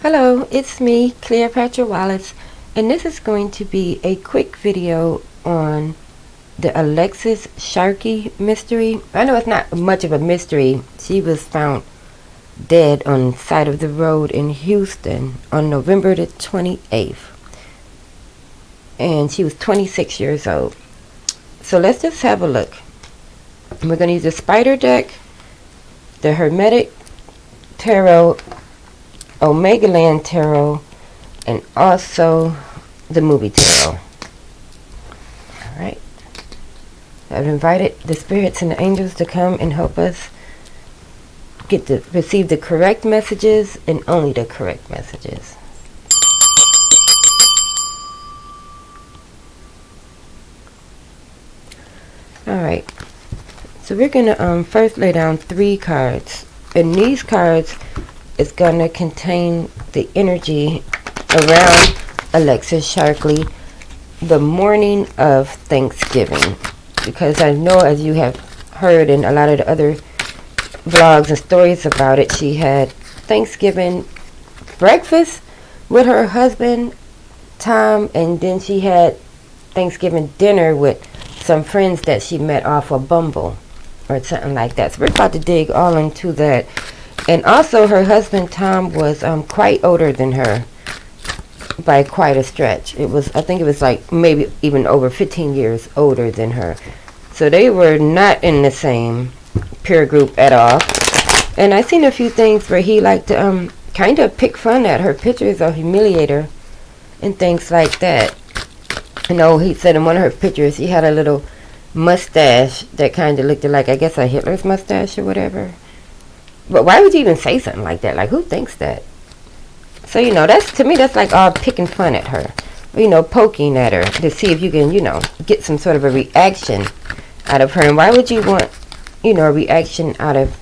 Hello, it's me, Cleopatra Wallace, and this is going to be a quick video on the Alexis Sharkey mystery. I know it's not much of a mystery. She was found dead on the side of the road in Houston on November the 28th, and she was 26 years old. So let's just have a look. We're going to use the Spider deck, the Hermetic Tarot, Omega Land Tarot, and also the movie tarot. Alright. I've invited the spirits and the angels to come and help us receive the correct messages and only the correct messages. Alright. So we're gonna first lay down 3 cards. And these cards is gonna contain the energy around Alexis Sharkey the morning of Thanksgiving, because I know, as you have heard in a lot of the other vlogs and stories about it, she had Thanksgiving breakfast with her husband Tom, and then she had Thanksgiving dinner with some friends that she met off of Bumble or something like that. So we're about to dig all into that. And also, her husband Tom was quite older than her by quite a stretch. I think it was like maybe even over 15 years older than her. So they were not in the same peer group at all. And I seen a few things where he liked to kind of pick fun at her pictures or humiliate her and things like that. You know, he said in one of her pictures he had a little mustache that kind of looked like, I guess, a Hitler's mustache or whatever. But why would you even say something like that? Like, who thinks that? So, you know, to me, that's like all picking fun at her. You know, poking at her to see if you can, you know, get some sort of a reaction out of her. And why would you want, you know, a reaction out of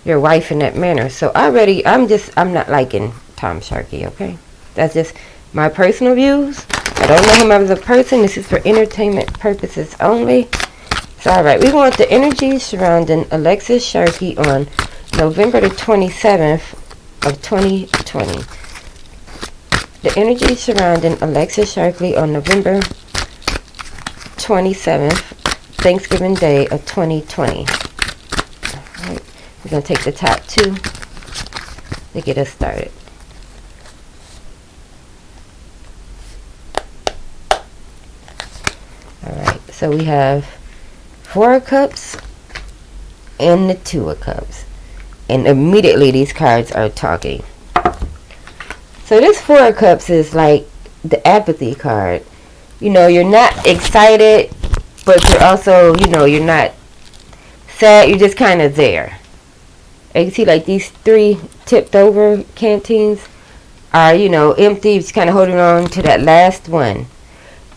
your wife in that manner? So already, I'm not liking Tom Sharkey, okay? That's just my personal views. I don't know him as a person. This is for entertainment purposes only. So, alright, we want the energy surrounding Alexis Sharkey on November the 27th of 2020. The energy surrounding Alexis Sharkey on November 27th, Thanksgiving Day of 2020. Alright, we're going to take the top 2 to get us started. Alright, so we have 4 of Cups and the 2 of Cups. And immediately these cards are talking. So this 4 of Cups is like the apathy card. You know, you're not excited, but you're also, you know, you're not sad. You're just kind of there. And you see, like, these 3 tipped over canteens are, you know, empty. Just kind of holding on to that last one.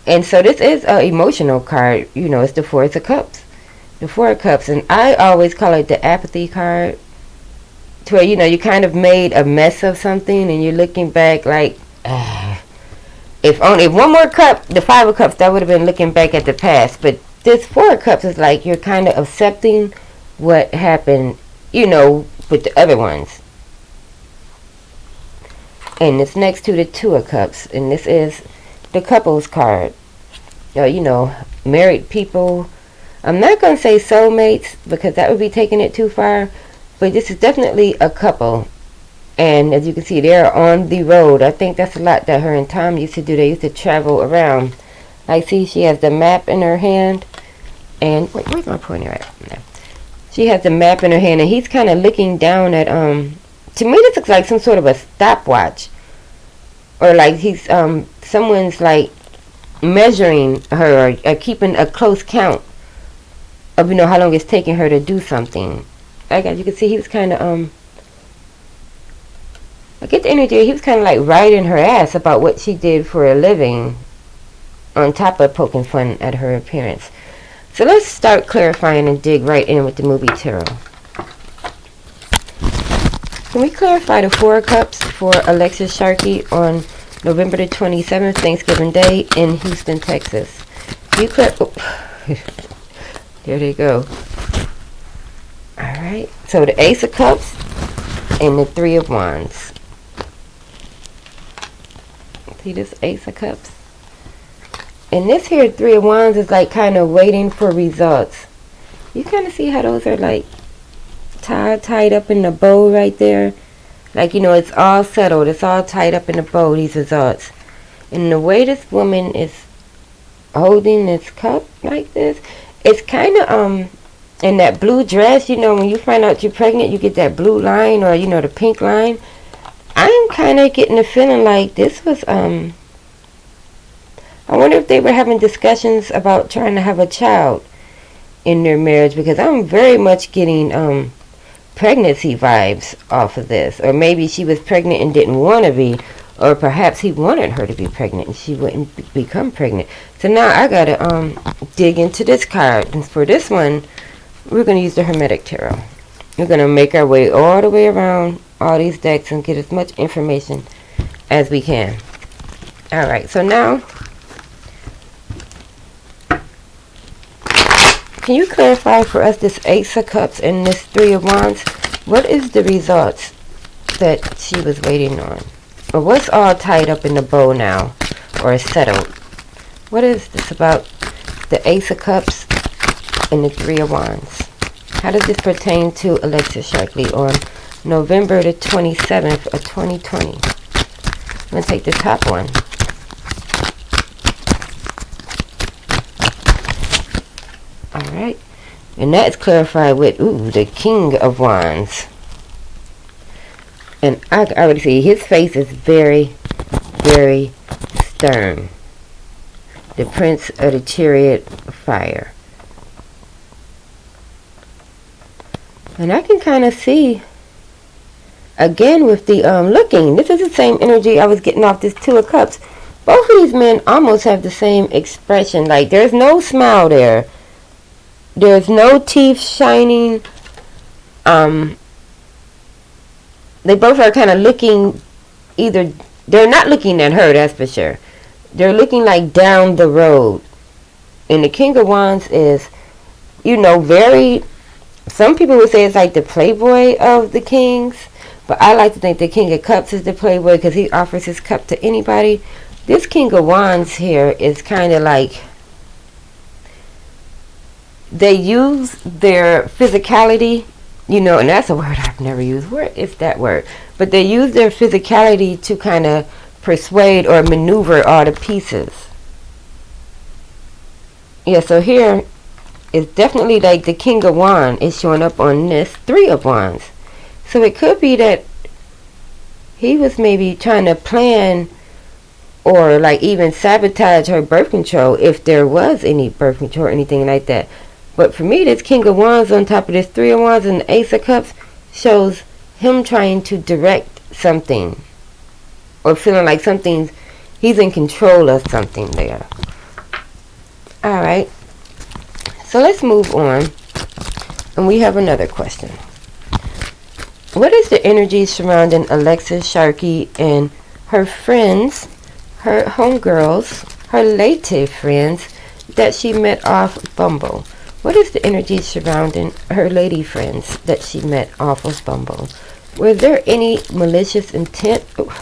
And so this is an emotional card. You know, it's the 4 of Cups. The 4 of Cups. And I always call it the apathy card. To where, you know, you kind of made a mess of something and you're looking back like, if one more cup, the 5 of Cups, that would have been looking back at the past. But this 4 of Cups is like you're kind of accepting what happened, you know, with the other ones. And it's next to the 2 of Cups, and this is the couples card. You know, married people. I'm not going to say soulmates because that would be taking it too far. But this is definitely a couple. And as you can see, they're on the road. I think that's a lot that her and Tom used to do. They used to travel around. Like, see, she has the map in her hand. And, wait, where's my pointer at? No. She has the map in her hand, and he's kind of looking down at, to me, this looks like some sort of a stopwatch. Or like he's, someone's like measuring her or keeping a close count of, you know, how long it's taking her to do something. Like, as you can see, he was kind of, I get the energy, he was kind of like riding her ass about what she did for a living, on top of poking fun at her appearance. So let's start clarifying and dig right in with the movie tarot. Can we clarify the 4 of Cups for Alexis Sharkey on November the 27th, Thanksgiving Day in Houston, Texas? You there they go. Alright, so the Ace of Cups and the 3 of Wands. See this Ace of Cups? And this here Three of Wands is like kind of waiting for results. You kind of see how those are like tied up in the bow right there? Like, you know, it's all settled. It's all tied up in the bow, these results. And the way this woman is holding this cup like this, it's kind of, in that blue dress, you know, when you find out you're pregnant, you get that blue line or, you know, the pink line. I'm kind of getting the feeling like this was, I wonder if they were having discussions about trying to have a child in their marriage, because I'm very much getting, pregnancy vibes off of this. Or maybe she was pregnant and didn't want to be, or perhaps he wanted her to be pregnant and she wouldn't become pregnant. So now I gotta dig into this card. And for this one, we're gonna use the Hermetic Tarot. We're gonna make our way all the way around all these decks and get as much information as we can. Alright, so now can you clarify for us this Ace of Cups and this Three of Wands? What is the results that she was waiting on? Or what's all tied up in the bow now? Or settled? What is this about the Ace of Cups and the Three of Wands? How does this pertain to Alexis Sharkey on November the 27th of 2020? I'm going to take the top one. Alright, and that is clarified with, the King of Wands. And I already see his face is very, very stern. The Prince of the Chariot of Fire. And I can kind of see, again with the looking, this is the same energy I was getting off this Two of Cups. Both of these men almost have the same expression. Like, there's no smile there. There's no teeth shining. They both are kind of looking, either they're not looking at her, that's for sure. They're looking like down the road. And the King of Wands is, you know, very, some people would say it's like the playboy of the kings, but I like to think the King of Cups is the playboy because he offers his cup to anybody. This King of Wands here is kind of like, they use their physicality, you know, and that's a word I've never used. Where is that word? But they use their physicality to kind of persuade or maneuver all the pieces. Yeah, so here is definitely like the King of Wands is showing up on this Three of Wands. So it could be that he was maybe trying to plan or like even sabotage her birth control, if there was any birth control or anything like that. But for me, this King of Wands on top of this Three of Wands and the Ace of Cups shows him trying to direct something. Or feeling like something's, he's in control of something there. Alright. So let's move on. And we have another question. What is the energy surrounding Alexis Sharkey and her friends, her homegirls, her latte friends that she met off Bumble? What is the energy surrounding her lady friends that she met off of Bumble? Was there any malicious intent? Oh,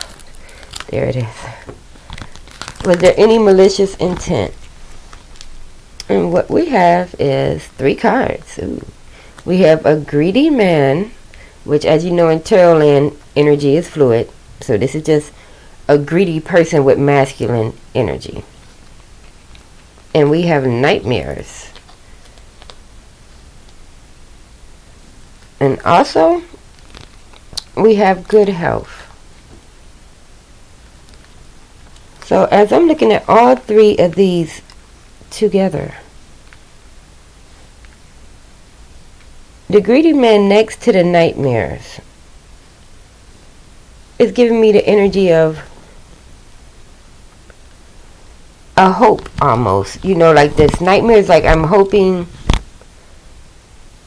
there it is. Was there any malicious intent? And what we have is 3 cards. Ooh. We have a greedy man, which, as you know, in tarot land, energy is fluid. So this is just a greedy person with masculine energy. And we have nightmares. And also, we have good health. So as I'm looking at all 3 of these together, the greedy man next to the nightmares is giving me the energy of a hope almost. You know, like this nightmares, like I'm hoping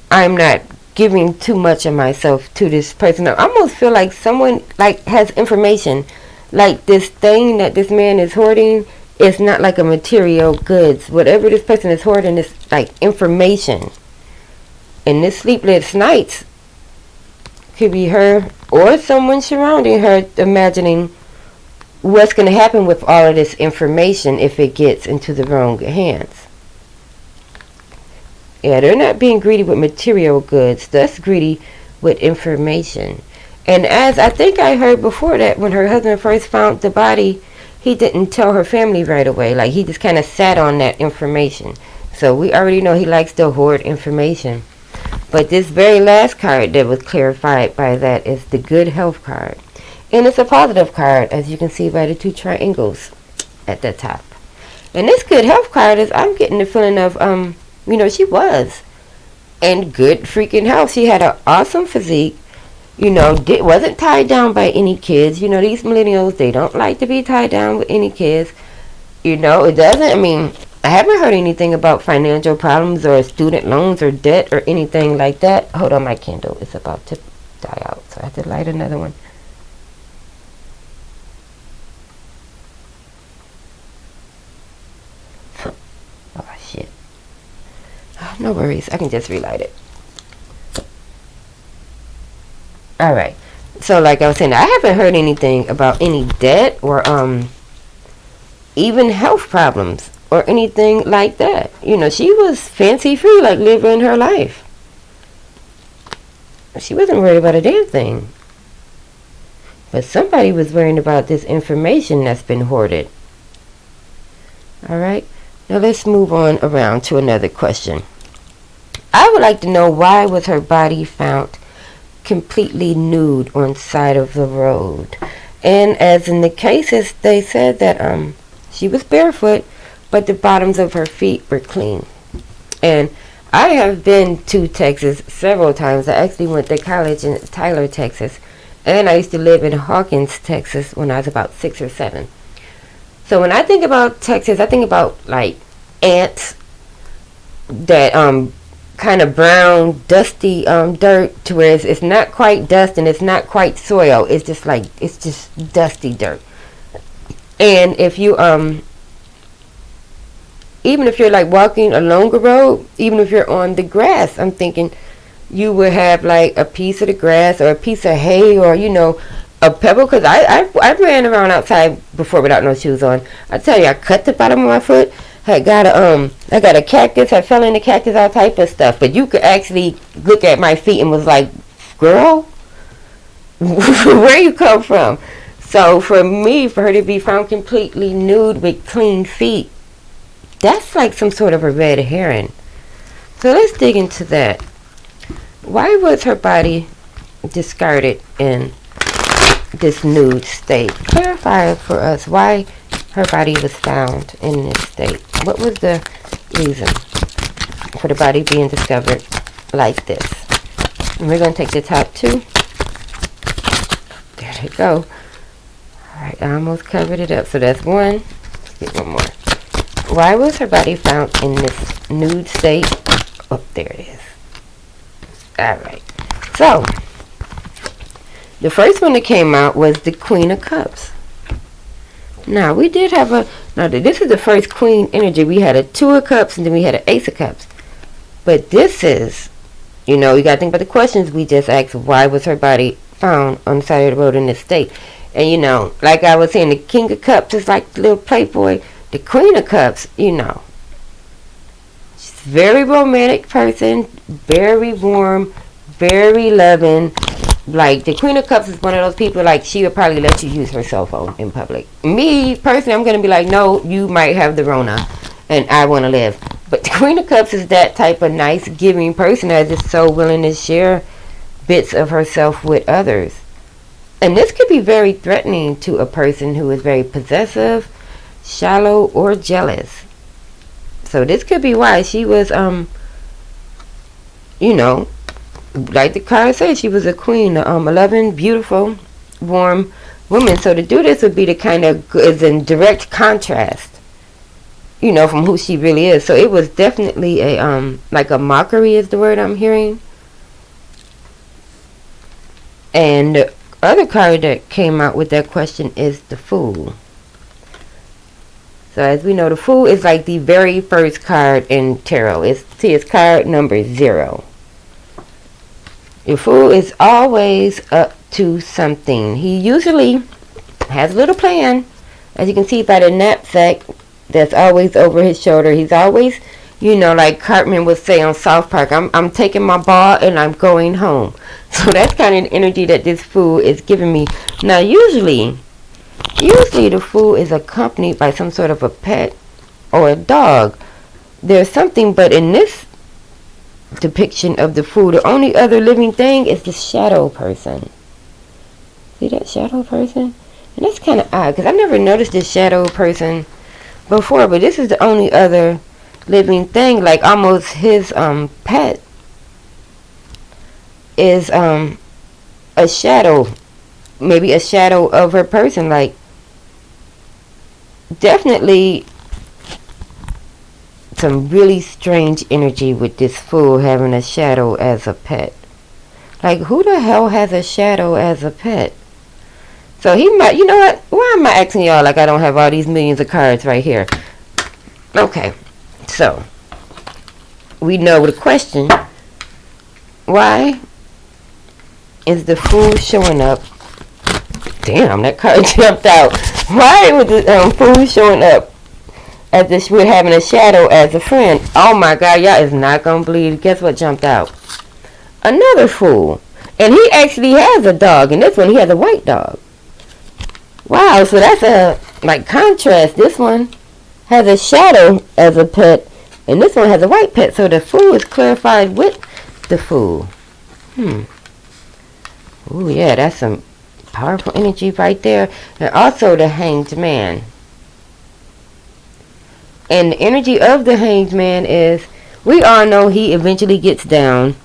I'm not giving too much of myself to this person. I almost feel like someone like has information, like this thing that this man is hoarding is not like a material goods. Whatever this person is hoarding is like information. And this sleepless nights could be her or someone surrounding her imagining what's going to happen with all of this information if it gets into the wrong hands. Yeah, they're not being greedy with material goods. That's greedy with information. And as I think I heard before, that when her husband first found the body, he didn't tell her family right away. Like, he just kind of sat on that information. So we already know he likes to hoard information. But this very last card that was clarified by that is the good health card. And it's a positive card, as you can see by the 2 triangles at the top. And this good health card is, I'm getting the feeling of, she was in good freaking health. She had an awesome physique. Wasn't tied down by any kids. These millennials, they don't like to be tied down with any kids. It doesn't, I haven't heard anything about financial problems or student loans or debt or anything like that. Hold on, my candle is about to die out, so I have to light another one. Oh, shit. No worries, I can just relight it. Alright, so like I was saying, I haven't heard anything about any debt or even health problems or anything like that. She was fancy free, like living her life. She wasn't worried about a damn thing. But somebody was worrying about this information that's been hoarded. Alright, now let's move on around to another question. I would like to know, why was her body found completely nude on side of the road? And as in the cases, they said that she was barefoot, but the bottoms of her feet were clean. And I have been to Texas several times. I actually went to college in Tyler, Texas, and I used to live in Hawkins, Texas when I was about 6 or 7. So when I think about Texas, I think about like ants, that kind of brown, dusty dirt, to where it's not quite dust and it's not quite soil. It's just dusty dirt. And if you even if you're like walking along a road, even if you're on the grass, I'm thinking you would have like a piece of the grass or a piece of hay, or a pebble. Because I ran around outside before without no shoes on. I tell you, I cut the bottom of my foot. I got a cactus. I fell in the cactus, all type of stuff. But you could actually look at my feet and was like, girl, where you come from? So for her to be found completely nude with clean feet, that's like some sort of a red herring. So let's dig into that. Why was her body discarded in this nude state? Clarify for us why her body was found in this state. What was the reason for the body being discovered like this? And we're going to take the top 2. There they go. Alright, I almost covered it up. So that's 1. Let's get 1 more. Why was her body found in this nude state? Oh, there it is. Alright. So, the first one that came out was the Queen of Cups. Now, we did have this is the first Queen energy. We had a 2 of Cups and then we had an Ace of Cups. But this is, you got to think about the questions we just asked. Why was her body found on the side of the road in this state? And, like I was saying, the King of Cups is like the little playboy. The Queen of Cups, she's a very romantic person, very warm, very loving. Like, the Queen of Cups is one of those people, like, she would probably let you use her cell phone in public. Me, personally, I'm going to be like, no, you might have the Rona, and I want to live. But the Queen of Cups is that type of nice, giving person that is so willing to share bits of herself with others. And this could be very threatening to a person who is very possessive, shallow, or jealous. So this could be why she was, like the card says, she was a queen, a loving, beautiful, warm woman. So to do this would be the kind of, is in direct contrast, from who she really is. So it was definitely a, like a mockery is the word I'm hearing. And the other card that came out with that question is the Fool. So as we know, the Fool is like the very first card in tarot. It's card number 0. The Fool is always up to something. He usually has a little plan, As you can see by the knapsack that's always over his shoulder, he's always, like Cartman would say on South Park, I'm taking my ball and I'm going home. So that's kind of the energy that this fool is giving me. Now, usually the fool is accompanied by some sort of a pet or a dog. There's something, but in this depiction of the fool, the only other living thing is the shadow person. See that shadow person? And that's kind of odd, because I've never noticed this shadow person before, but this is the only other living thing, like almost his pet is a shadow, maybe a shadow of her person. Like, definitely some really strange energy with this fool having a shadow as a pet. Like, who the hell has a shadow as a pet? So he might, you know what? Why am I asking y'all like I don't have all these millions of cards right here? Okay, so we know the question. Why is the fool showing up? Damn, that card jumped out. Why was the fool showing up as if we're having a shadow as a friend? Oh my God, y'all is not gonna believe. Guess what jumped out? Another fool. And he actually has a dog. And this one, he has a white dog. Wow, so that's a, like, contrast. This one has a shadow as a pet. And this one has a white pet. So the fool is clarified with the fool. Ooh, yeah, that's some powerful energy right there. And also the Hanged Man. And the energy of the Hanged Man is, we all know he eventually gets down.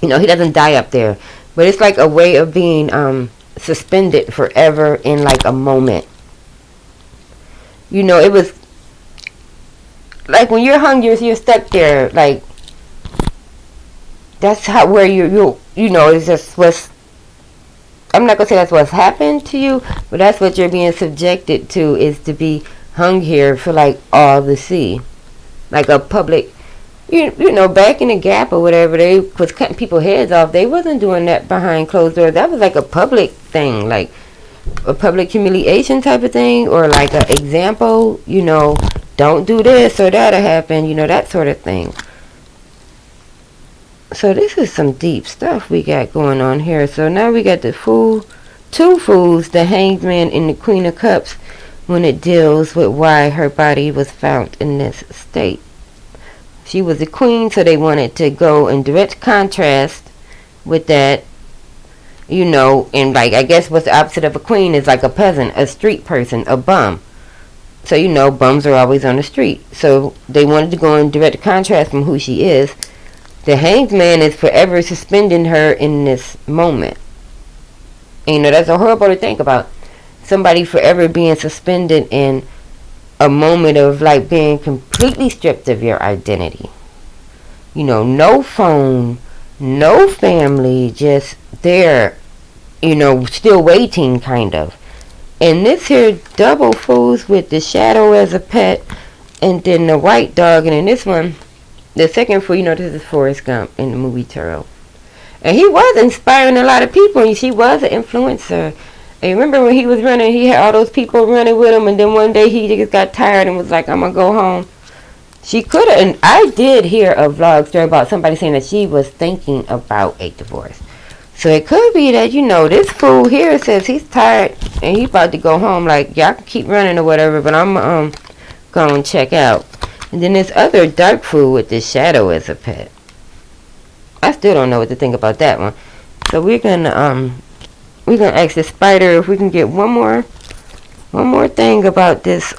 He doesn't die up there. But it's like a way of being suspended forever in like a moment. It was like when you're hung, you're stuck there. Like, that's how, where it's just what's, I'm not gonna say that's what's happened to you, but that's what you're being subjected to, is to be hung here for like all to see. Like a public, back in the Gap or whatever, they was cutting people's heads off. They wasn't doing that behind closed doors. That was like a public thing, like a public humiliation type of thing, or like an example, don't do this or that'll happen, that sort of thing. So this is some deep stuff we got going on here. So now we got the fool, two fools, the Hanged Man and the Queen of Cups, when it deals with why her body was found in this state. She was a queen, so they wanted to go in direct contrast with that, and like, I guess what's the opposite of a queen is like a peasant, a street person, a bum. So, bums are always on the street. So they wanted to go in direct contrast from who she is. The Hanged Man is forever suspending her in this moment. And, that's a horrible to think about. Somebody forever being suspended in a moment of like being completely stripped of your identity. No phone, no family, just there, still waiting kind of. And this here double fools with the shadow as a pet, and then the white dog, and in this one, the second fool, this is Forrest Gump in the movie Turtle. And he was inspiring a lot of people, and she was an influencer. And remember when he was running, he had all those people running with him, and then one day he just got tired and was like, I'm going to go home. She could have, and I did hear a vlog story about somebody saying that she was thinking about a divorce. So it could be that, this fool here says he's tired and he's about to go home. Like, y'all can keep running or whatever, but I'm going to check out. And then this other dark fool with this shadow as a pet. I still don't know what to think about that one. So we're going to ask the spider if we can get one more thing about this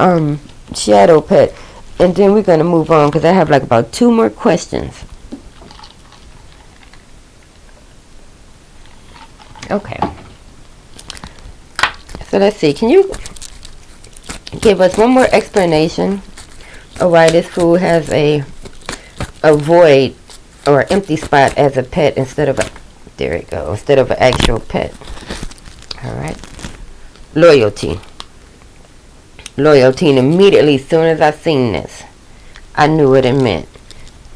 shadow pet, and then we're gonna move on because I have like about 2 more questions. Okay. So let's see. Can you give us one more explanation of why this fool has a void or empty spot as a pet instead of instead of an actual pet? All right. Loyalty. And immediately, as soon as I seen this, I knew what it meant.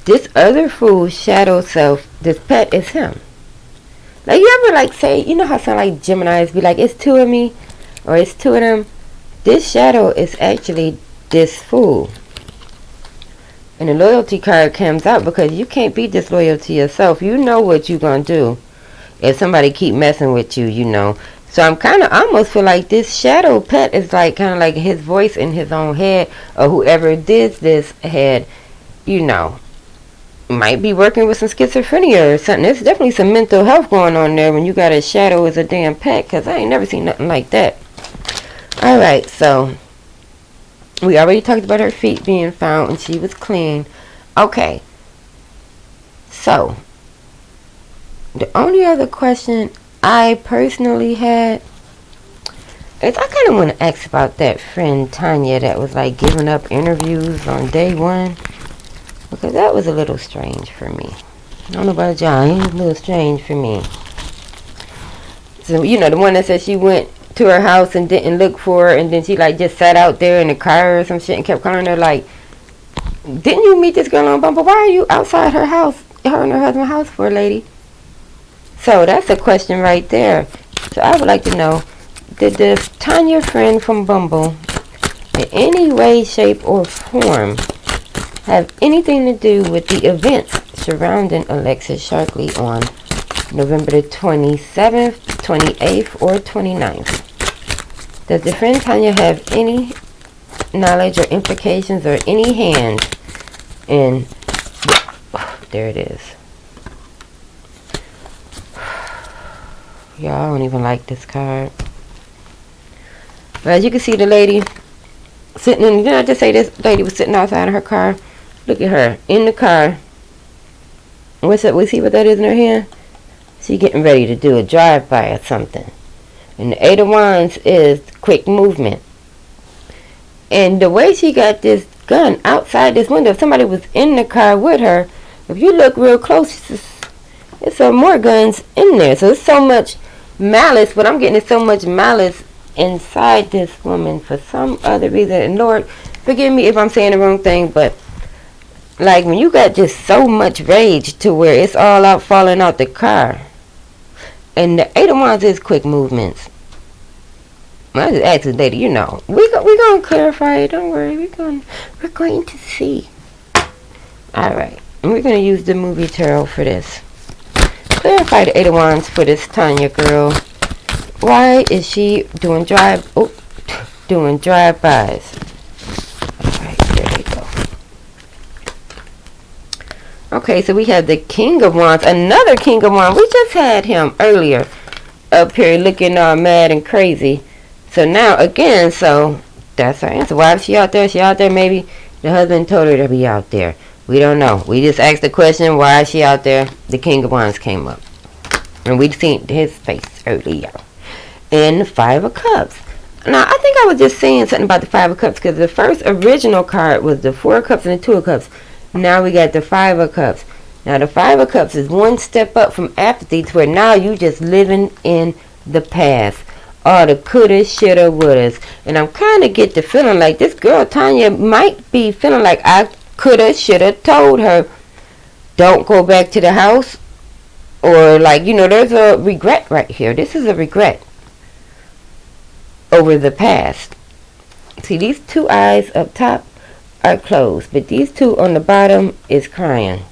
This other fool's shadow self, this pet, is him. Like, you ever, like, say, how some, like, Geminis be like, it's 2 of me, or it's 2 of them? this shadow is actually this fool. And the loyalty card comes out because you can't be disloyal to yourself. You know what you're going to do if somebody keep messing with you, you know. So I'm kind of almost feel like this shadow pet is like kind of like his voice in his own head, or whoever did this had, you know, might be working with some schizophrenia or something. There's definitely some mental health going on there when you got a shadow as a damn pet, because I ain't never seen nothing like that. Alright, so we already talked about her feet being found and she was clean. Okay, so the only other question I personally had is I kind of want to ask about that friend Tanya that was like giving up interviews on day one, because that was a little strange for me. I don't know about y'all, it was a little strange for me. So, you know, the one that said she went to her house and didn't look for her, and then she like just sat out there in the car or some shit and kept calling her like, didn't you meet this girl on Bumble? Why are you outside her house, her and her husband's house for, lady? So that's a question right there. So I would like to know, did this Tanya friend from Bumble in any way, shape, or form have anything to do with the events surrounding Alexis Sharkey on November the 27th, 28th, or 29th? Does the friend Tanya have any knowledge or implications or any hand in... There it is. Y'all, I don't even like this card. But as you can see, the lady sitting in... Didn't I just say this lady was sitting outside of her car? Look at her in the car. What's up? We see what that is in her hand? She getting ready to do a drive-by or something. And the Eight of Wands is quick movement. And the way she got this gun outside this window, if somebody was in the car with her, if you look real close, it's some more guns in there. So it's so much malice. What I'm getting is so much malice inside this woman for some other reason. And Lord, forgive me if I'm saying the wrong thing, but like when you got just so much rage to where it's all out falling out the car. And the Eight of Wands is quick movements. I just asked this lady, you know, we're gonna clarify it. Don't worry, we're going to see. All right, and we're gonna use the movie tarot for this. Clarify the Eight of Wands for this Tanya girl. Why is she doing drive-bys? Alright, there we go. Okay, so we have the King of Wands. Another King of Wands. We just had him earlier up here looking all mad and crazy. So now, again, so that's our answer. Why is she out there? She out there, maybe the husband told her to be out there. We don't know. We just asked the question, why is she out there? The King of Wands came up. And we'd seen his face earlier. And the Five of Cups. Now, I think I was just saying something about the Five of Cups because the first original card was the Four of Cups and the Two of Cups. Now we got the Five of Cups. Now, the Five of Cups is one step up from apathy to where now you just living in the past. All the coulda, shoulda, wouldas. And I'm kind of get the feeling like this girl, Tanya, might be feeling like I coulda, shoulda told her, don't go back to the house. Or like, you know, there's a regret right here. This is a regret over the past. See, these two eyes up top are closed, but these two on the bottom is crying.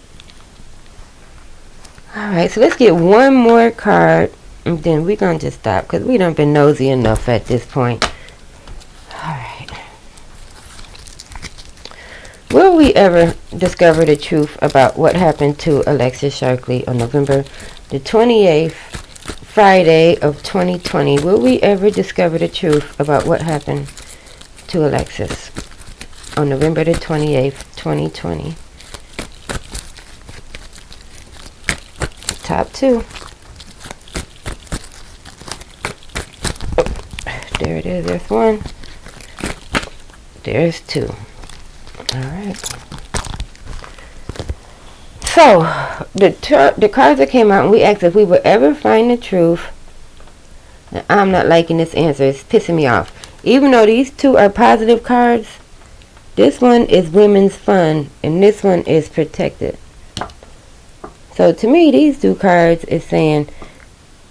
Alright, so let's get one more card, and then we're going to just stop, because we done been nosy enough at this point. Alright. Will we ever discover the truth about what happened to Alexis Sharkey on November the 28th, Friday of 2020? Will we ever discover the truth about what happened to Alexis on November the 28th, 2020? Top two. Oh, there it is. There's one. There's two. Alright. So, the cards that came out, and we asked if we would ever find the truth. Now, I'm not liking this answer. It's pissing me off. Even though these two are positive cards, this one is women's fun, and this one is protected. So, to me, these two cards is saying,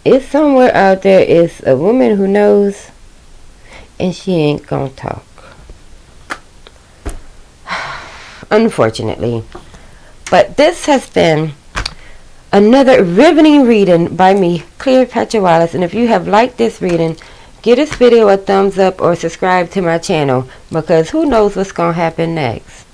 it's somewhere out there is a woman who knows. and she ain't gonna talk. Unfortunately. But this has been another riveting reading by me, Cleopatra Wallace. And if you have liked this reading, give this video a thumbs up or subscribe to my channel, because who knows what's gonna happen next.